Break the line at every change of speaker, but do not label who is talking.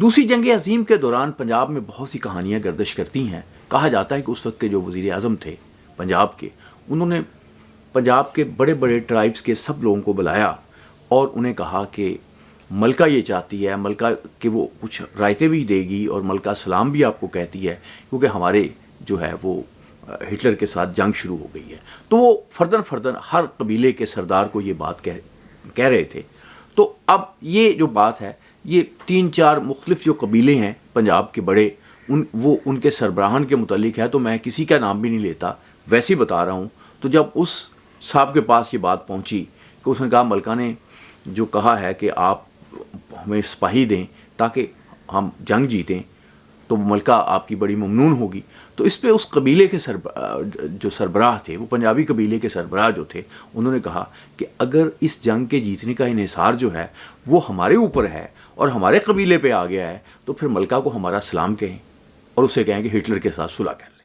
دوسری جنگ عظیم کے دوران پنجاب میں بہت سی کہانیاں گردش کرتی ہیں. کہا جاتا ہے کہ اس وقت کے جو وزیر اعظم تھے پنجاب کے، انہوں نے پنجاب کے بڑے بڑے ٹرائبز کے سب لوگوں کو بلایا اور انہیں کہا کہ ملکہ یہ چاہتی ہے، ملکہ کہ وہ کچھ رائتے بھی دے گی اور ملکہ سلام بھی آپ کو کہتی ہے، کیونکہ ہمارے جو ہے وہ ہٹلر کے ساتھ جنگ شروع ہو گئی ہے. تو وہ فردن فردن ہر قبیلے کے سردار کو یہ بات کہہ رہے تھے. تو اب یہ جو بات ہے، یہ 3-4 مختلف جو قبیلے ہیں پنجاب کے بڑے، ان کے سربراہان کے متعلق ہے. تو میں کسی کا نام بھی نہیں لیتا، ویسے ہی بتا رہا ہوں. تو جب اس صاحب کے پاس یہ بات پہنچی کہ اس نے کہا ملکہ نے جو کہا ہے کہ آپ ہمیں سپاہی دیں تاکہ ہم جنگ جیتیں، تو ملکہ آپ کی بڑی ممنون ہوگی. تو اس پہ اس قبیلے کے جو سربراہ تھے، وہ پنجابی قبیلے کے سربراہ جو تھے، انہوں نے کہا کہ اگر اس جنگ کے جیتنے کا انحصار جو ہے وہ ہمارے اوپر ہے اور ہمارے قبیلے پہ آ گیا ہے، تو پھر ملکہ کو ہمارا سلام کہیں اور اسے کہیں کہ ہٹلر کے ساتھ صلح کر لیں.